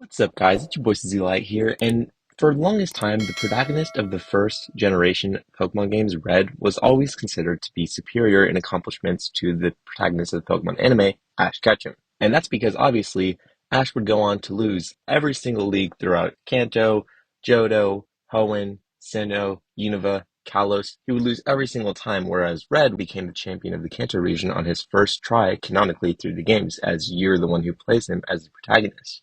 What's up, guys? It's your boy Light here, and for the longest time, the protagonist of the first generation Pokemon games, Red, was always considered to be superior in accomplishments to the protagonist of the Pokemon anime, Ash Ketchum. And that's because, obviously, Ash would go on to lose every single league throughout Kanto, Johto, Hoenn, Sinnoh, Unova, Kalos. He would lose every single time, whereas Red became the champion of the Kanto region on his first try canonically through the games, as you're the one who plays him as the protagonist.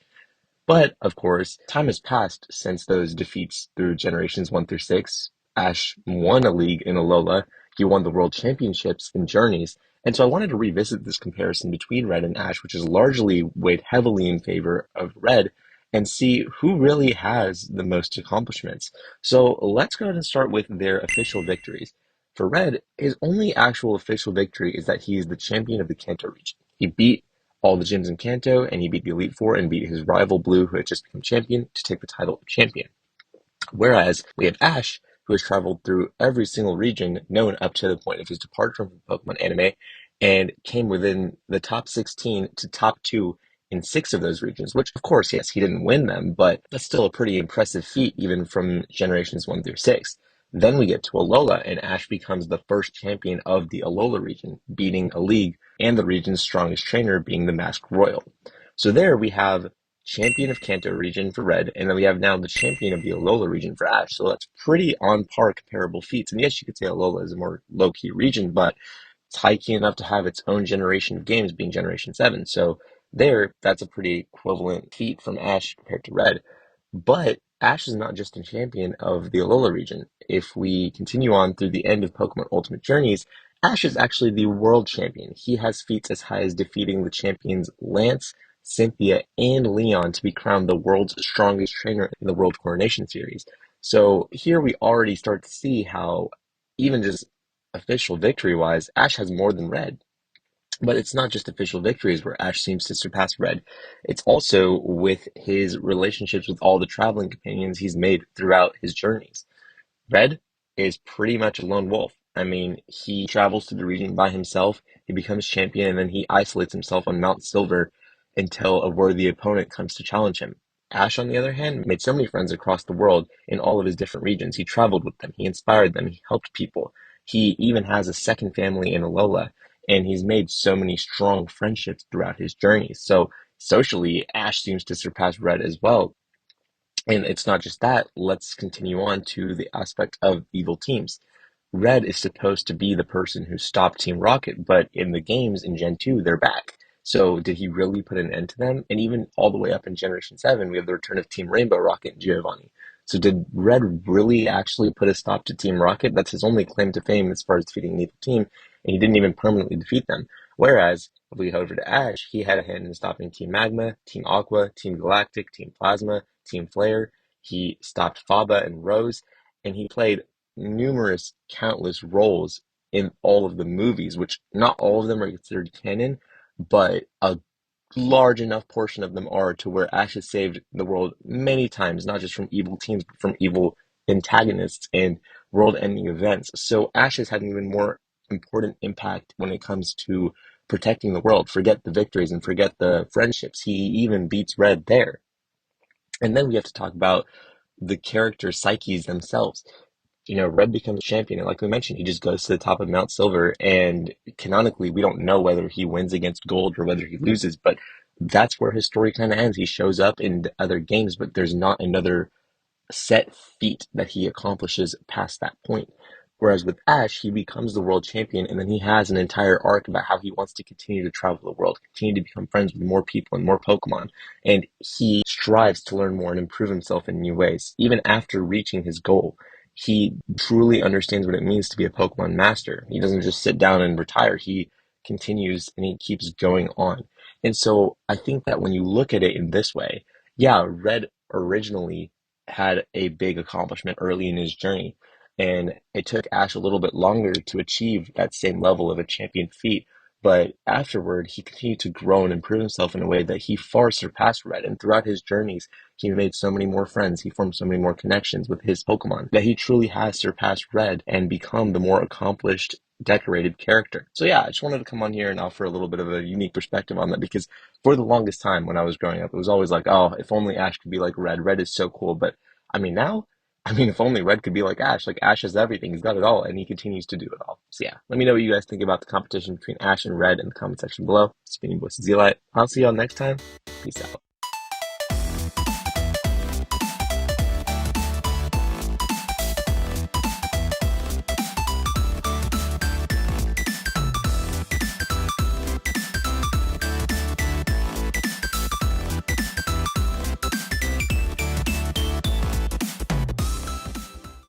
But, of course, time has passed since those defeats through generations 1 through 6. Ash won a league in Alola. He won the World Championships in Journeys. And so I wanted to revisit this comparison between Red and Ash, which is largely weighed heavily in favor of Red, and see who really has the most accomplishments. So let's go ahead and start with their official victories. For Red, his only actual official victory is that he is the champion of the Kanto region. He beat all the gyms in Kanto, and he beat the Elite Four and beat his rival Blue, who had just become champion, to take the title of champion. Whereas we have Ash, who has traveled through every single region known up to the point of his departure from the Pokemon anime, and came within the top 16 to top 2 in 6 of those regions, which, of course, yes, he didn't win them, but that's still a pretty impressive feat, even from generations 1 through 6. Then we get to Alola, and Ash becomes the first champion of the Alola region, beating a league and the region's strongest trainer being the Masked Royal. So there we have champion of Kanto region for Red, and then we have now the champion of the Alola region for Ash. So that's pretty on par comparable feats. And yes, you could say Alola is a more low-key region, but it's high-key enough to have its own generation of games being Generation 7. So there, that's a pretty equivalent feat from Ash compared to Red. But Ash is not just a champion of the Alola region. If we continue on through the end of Pokemon Ultimate Journeys, Ash is actually the world champion. He has feats as high as defeating the champions Lance, Cynthia, and Leon to be crowned the world's strongest trainer in the World Coronation Series. So here we already start to see how, even just official victory-wise, Ash has more than Red. But it's not just official victories where Ash seems to surpass Red. It's also with his relationships with all the traveling companions he's made throughout his journeys. Red is pretty much a lone wolf. I mean, he travels to the region by himself, he becomes champion, and then he isolates himself on Mount Silver until a worthy opponent comes to challenge him. Ash, on the other hand, made so many friends across the world in all of his different regions. He traveled with them, he inspired them, he helped people. He even has a second family in Alola, and he's made so many strong friendships throughout his journeys. So socially, Ash seems to surpass Red as well. And it's not just that. Let's continue on to the aspect of evil teams. Red is supposed to be the person who stopped Team Rocket, but in the games in Gen 2, they're back. So did he really put an end to them? And even all the way up in Generation 7, we have the return of Team Rainbow, Rocket, and Giovanni. So did Red really actually put a stop to Team Rocket? That's his only claim to fame as far as defeating an evil team, and he didn't even permanently defeat them. Whereas, if we head over to Ash, he had a hand in stopping Team Magma, Team Aqua, Team Galactic, Team Plasma, Team Flare. He stopped Faba and Rose, and he played numerous, countless roles in all of the movies, which not all of them are considered canon, but a large enough portion of them are to where Ash has saved the world many times, not just from evil teams, but from evil antagonists and world-ending events. So Ash has had an even more important impact when it comes to protecting the world. Forget the victories and forget the friendships. He even beats Red there. And then we have to talk about the character psyches themselves. Red becomes champion, and like we mentioned, he just goes to the top of Mount Silver, and canonically, we don't know whether he wins against Gold or whether he loses, but that's where his story kind of ends. He shows up in the other games, but there's not another set feat that he accomplishes past that point. Whereas with Ash, he becomes the world champion, and then he has an entire arc about how he wants to continue to travel the world, continue to become friends with more people and more Pokemon. And he strives to learn more and improve himself in new ways. Even after reaching his goal, he truly understands what it means to be a Pokemon master. He doesn't just sit down and retire. He continues and he keeps going on. And so I think that when you look at it in this way, yeah, Red originally had a big accomplishment early in his journey. And it took Ash a little bit longer to achieve that same level of a champion feat. But afterward, he continued to grow and improve himself in a way that he far surpassed Red. And throughout his journeys, he made so many more friends. He formed so many more connections with his Pokemon that he truly has surpassed Red and become the more accomplished decorated character. So yeah, I just wanted to come on here and offer a little bit of a unique perspective on that because for the longest time when I was growing up, it was always like, oh, if only Ash could be like Red. Red is so cool. But I mean, now, I mean, if only Red could be like Ash. Like Ash has everything. He's got it all and he continues to do it all. So yeah, let me know what you guys think about the competition between Ash and Red in the comment section below. It's been your boy Zealite. I'll see y'all next time. Peace out.